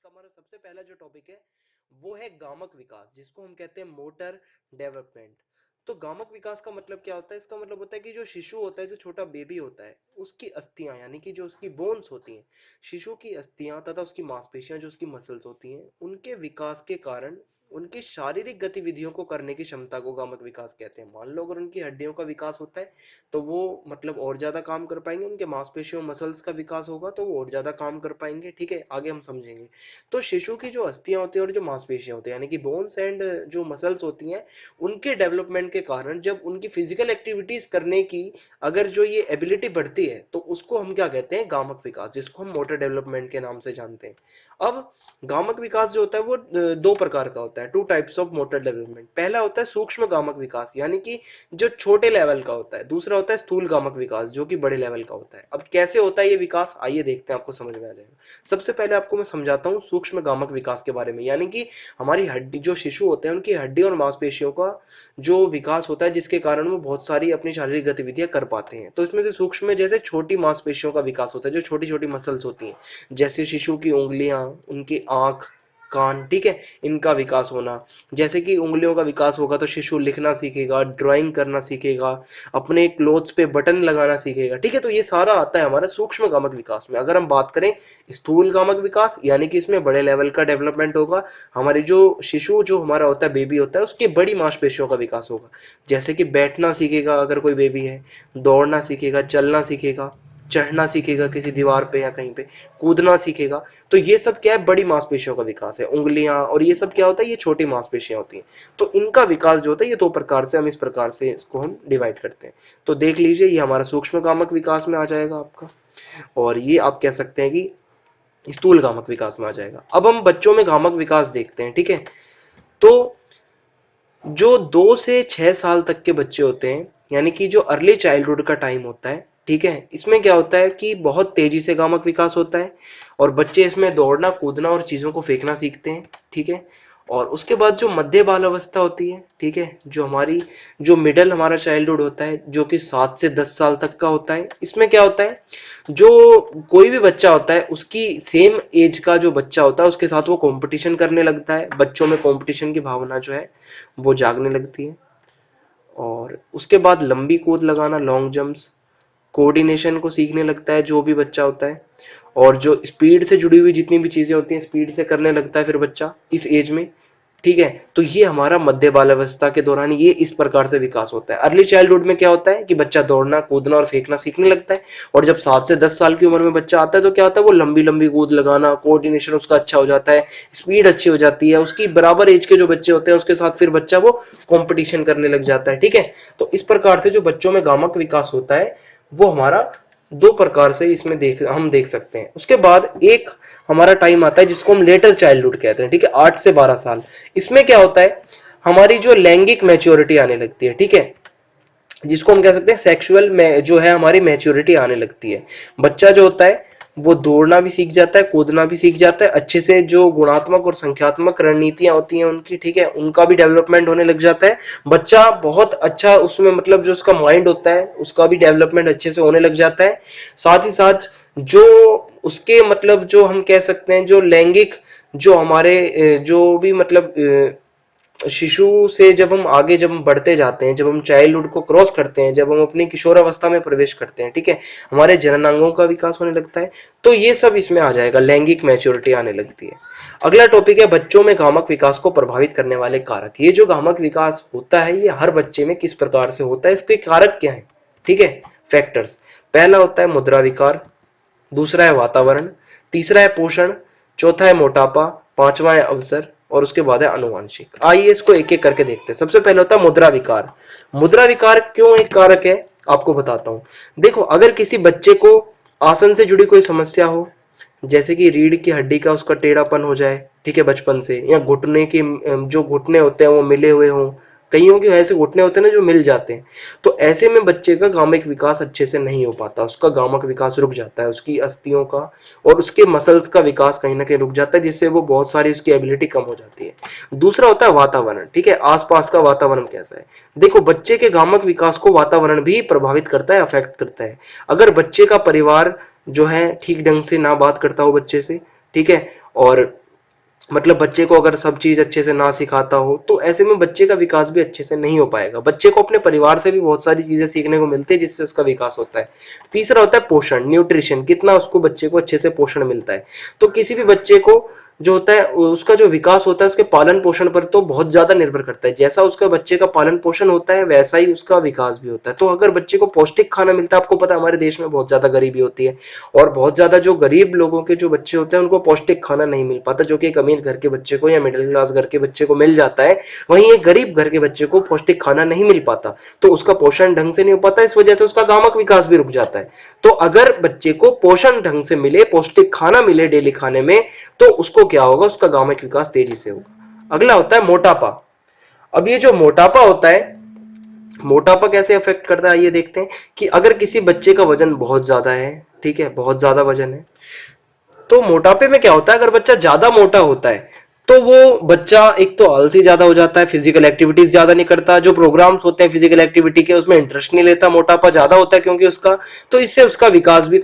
का हमारा सबसे पहला जो टॉपिक है वो है गामक विकास, जिसको हम कहते हैं मोटर डेवलपमेंट। तो गामक विकास का मतलब क्या होता है? इसका मतलब होता है कि जो शिशु होता है, जो छोटा बेबी होता है, उसकी अस्थियां यानी कि जो उसकी बोन्स होती हैं, शिशु की अस्थियां तथा उसकी मांसपेशियां जो उसकी मसल्स होती हैं, उनके विकास के कारण उनकी शारीरिक गतिविधियों को करने की क्षमता को गामक विकास कहते हैं। मान लो अगर उनकी हड्डियों का विकास होता है तो वो मतलब और ज्यादा काम कर पाएंगे, उनके मांसपेशियों मसल्स का विकास होगा तो वो और ज्यादा काम कर पाएंगे। ठीक है, आगे हम समझेंगे। तो शिशु की जो अस्थियां होती हैं और जो मांसपेशियां होती हैं यानी कि बोन्स एंड जो मसल्स होती हैं, उनके डेवलपमेंट के कारण जब उनकी फिजिकल एक्टिविटीज करने की अगर जो ये एबिलिटी बढ़ती है तो उसको हम क्या कहते हैं? गामक विकास, जिसको हम मोटर डेवलपमेंट के नाम से जानते हैं। अब गामक विकास जो होता है वो दो प्रकार का होता है, two types of motor development. पहला होता है सूक्ष्म गामक विकास यानी कि जो छोटे लेवल का होता है। दूसरा होता है स्थूल गामक विकास जो कि बड़े लेवल का होता है। अब कैसे होता है ये विकास, आइए देखते हैं, आपको समझ में आ जाएगा। सबसे पहले आपको मैं समझाता हूँ सूक्ष्म गामक विकास के बारे में, यानी कि हमारी हड्डी, जो शिशु होते हैं उनकी हड्डी और मांसपेशियों का जो विकास होता है जिसके कारण वो बहुत सारी अपनी शारीरिक गतिविधियां कर पाते हैं। तो इसमें से सूक्ष्म में जैसे छोटी मांसपेशियों का विकास होता है, जो छोटी छोटी मसल्स होती हैं, जैसे शिशु की उंगलियां, उनकी आंख, कान, ठीक है, इनका विकास होना। जैसे कि उंगलियों का विकास होगा तो शिशु लिखना सीखेगा, ड्राइंग करना सीखेगा, अपने क्लोथ्स पे बटन लगाना सीखेगा। ठीक है, तो ये सारा आता है हमारा सूक्ष्म गामक विकास में। अगर हम बात करें स्थूल गामक विकास, यानी कि इसमें बड़े लेवल का डेवलपमेंट होगा। हमारी जो शिशु जो हमारा होता है, बेबी होता है, उसके बड़ी मांसपेशियों का विकास होगा। जैसे कि बैठना सीखेगा अगर कोई बेबी है, दौड़ना सीखेगा, चलना सीखेगा, चढ़ना सीखेगा किसी दीवार पे या कहीं पे, कूदना सीखेगा। तो ये सब क्या है? बड़ी मांसपेशियों का विकास है। उंगलियां और ये सब क्या होता है? ये छोटी मांसपेशियां होती हैं। तो इनका विकास जो होता है ये दो प्रकार से, हम इस प्रकार से इसको हम डिवाइड करते हैं। तो देख लीजिए, ये हमारा सूक्ष्म गामक विकास में आ जाएगा आपका, और ये आप कह सकते हैं कि स्थूल गामक विकास में आ जाएगा। अब हम बच्चों में गामक विकास देखते हैं। ठीक है, तो जो 2 से 6 साल तक के बच्चे होते हैं, यानी कि जो अर्ली चाइल्डहुड का टाइम होता है, ठीक है, इसमें क्या होता है कि बहुत तेजी से गामक विकास होता है और बच्चे इसमें दौड़ना, कूदना और चीजों को फेंकना सीखते हैं। ठीक है, और उसके बाद जो मध्य बाल अवस्था होती है, ठीक है, जो हमारी जो मिडल हमारा चाइल्डहुड होता है, जो कि 7 से 10 साल तक का होता है, इसमें क्या होता है? जो कोई भी बच्चा होता है उसकी सेम एज का जो बच्चा होता है उसके साथ वो कंपटीशन करने लगता है। बच्चों में कंपटीशन की भावना जो है वो जागने लगती है। और उसके बाद लंबी कूद लगाना, लॉन्ग जंप्स, कोऑर्डिनेशन को सीखने लगता है जो भी बच्चा होता है। और जो स्पीड से जुड़ी हुई जितनी भी चीजें होती हैं स्पीड से करने लगता है फिर बच्चा इस एज में। ठीक है, तो ये हमारा मध्य बाल अवस्था के दौरान ये इस प्रकार से विकास होता है। अर्ली चाइल्डहुड में क्या होता है कि बच्चा दौड़ना, कूदना और फेंकना सीखने लगता है। और जब 7 से 10 साल की उम्र में बच्चा आता है तो क्या होता है? वो लंबी लंबी कूद लगाना, कोऑर्डिनेशन उसका अच्छा हो जाता है, स्पीड अच्छी हो जाती है। उसकी बराबर एज के जो बच्चे होते हैं उसके साथ फिर बच्चा वो कंपटीशन करने लग जाता है। ठीक है, तो इस प्रकार से जो बच्चों में गामक विकास होता है वो हमारा दो प्रकार से इसमें देख सकते हैं। उसके बाद एक हमारा टाइम आता है जिसको हम लेटर चाइल्डहुड कहते हैं। ठीक है, 8 से 12 साल। इसमें क्या होता है? हमारी जो लैंगिक मैच्योरिटी आने लगती है। ठीक है, जिसको हम कह सकते हैं सेक्सुअल में जो है हमारी मैच्योरिटी आने लगती है। बच्चा जो होता है वो दौड़ना भी सीख जाता है, कूदना भी सीख जाता है अच्छे से। जो गुणात्मक और संख्यात्मक रणनीतियां होती हैं उनकी, ठीक है, उनका भी डेवलपमेंट होने लग जाता है। बच्चा बहुत अच्छा उसमें मतलब जो उसका माइंड होता है उसका भी डेवलपमेंट अच्छे से होने लग जाता है। साथ ही साथ जो उसके मतलब जो हम कह सकते हैं जो लैंगिक जो हमारे जो भी मतलब शिशु से जब हम आगे जब हम बढ़ते जाते हैं, जब हम चाइल्डहुड को क्रॉस करते हैं, जब हम अपनी किशोरावस्था में प्रवेश करते हैं, ठीक है, हमारे जननांगों का विकास होने लगता है। तो ये सब इसमें आ जाएगा, लैंगिक मैच्योरिटी आने लगती है। अगला टॉपिक है बच्चों में गामक विकास को प्रभावित करने वाले कारक। ये जो गामक विकास होता है ये हर बच्चे में किस प्रकार से होता है, इसके कारक क्या है? ठीक है, फैक्टर्स। पहला होता है मुद्रा विकार, दूसरा है वातावरण, तीसरा है पोषण, चौथा है मोटापा, पांचवा है अवसर और उसके बाद है अनुवांशिक। आइए इसको एक एक करके देखते हैं। सबसे पहले होता है मुद्रा विकार। मुद्रा विकार क्यों एक कारक है आपको बताता हूं। देखो, अगर किसी बच्चे को आसन से जुड़ी कोई समस्या हो, जैसे कि रीढ़ की हड्डी का उसका टेढ़ापन हो जाए, ठीक है, बचपन से, या घुटने के जो घुटने होते हैं वो मिले हुए हों, कईयों के ऐसे घुटने होते हैं ना जो मिल जाते हैं, तो ऐसे में बच्चे का गामक विकास अच्छे से नहीं हो पाता, उसका गामक विकास रुक जाता है, उसकी अस्थियों का और उसके मसल्स का विकास कहीं ना कहीं रुक जाता है, जिससे वो बहुत सारी उसकी एबिलिटी कम हो जाती है। दूसरा होता है वातावरण। ठीक है, आसपास का वातावरण कैसा है। देखो, बच्चे के गामक विकास को वातावरण भी प्रभावित करता है, अफेक्ट करता है। अगर बच्चे का परिवार जो है ठीक ढंग से ना बात करता हो बच्चे से, ठीक है, और मतलब बच्चे को अगर सब चीज अच्छे से ना सिखाता हो तो ऐसे में बच्चे का विकास भी अच्छे से नहीं हो पाएगा। बच्चे को अपने परिवार से भी बहुत सारी चीजें सीखने को मिलती है जिससे उसका विकास होता है। तीसरा होता है पोषण, न्यूट्रिशन, कितना उसको बच्चे को अच्छे से पोषण मिलता है। तो किसी भी बच्चे को जो होता है उसका जो विकास होता है उसके पालन पोषण पर तो बहुत ज्यादा निर्भर करता है। जैसा उसका बच्चे का पालन पोषण होता है वैसा ही उसका विकास भी होता है। तो अगर बच्चे को पौष्टिक खाना मिलता है, आपको पता है हमारे देश में बहुत ज्यादा गरीबी होती है और बहुत ज्यादा जो गरीब लोगों के जो बच्चे होते हैं उनको पौष्टिक खाना नहीं मिल पाता, जो कि एक अमीर घर के बच्चे को या मिडिल क्लास घर के बच्चे को मिल जाता है, वहीं एक गरीब घर के बच्चे को पौष्टिक खाना नहीं मिल पाता, तो उसका पोषण ढंग से नहीं हो पाता, इस वजह से उसका गामक विकास भी रुक जाता है। तो अगर बच्चे को पोषण ढंग से मिले, पौष्टिक खाना मिले डेली खाने में, तो उसको क्या होगा, उसका गामक विकास तेजी से होगा। अगला होता है मोटापा। अब ये जो मोटापा होता है, मोटापा कैसे अफेक्ट करता है ये देखते हैं कि अगर किसी बच्चे का वजन बहुत ज्यादा है, ठीक है, बहुत ज्यादा वजन है, तो मोटापे में क्या होता है, अगर बच्चा ज्यादा मोटा होता है तो वो बच्चा एक तो आलसी ज्यादा हो जाता है, फिजिकल एक्टिविटीज ज्यादा नहीं करता, जो प्रोग्राम्स होते हैं फिजिकल एक्टिविटी के उसमें इंटरेस्ट नहीं लेता, मोटापा ज्यादा होता है क्योंकि उसका, तो इससे उसका विकास भी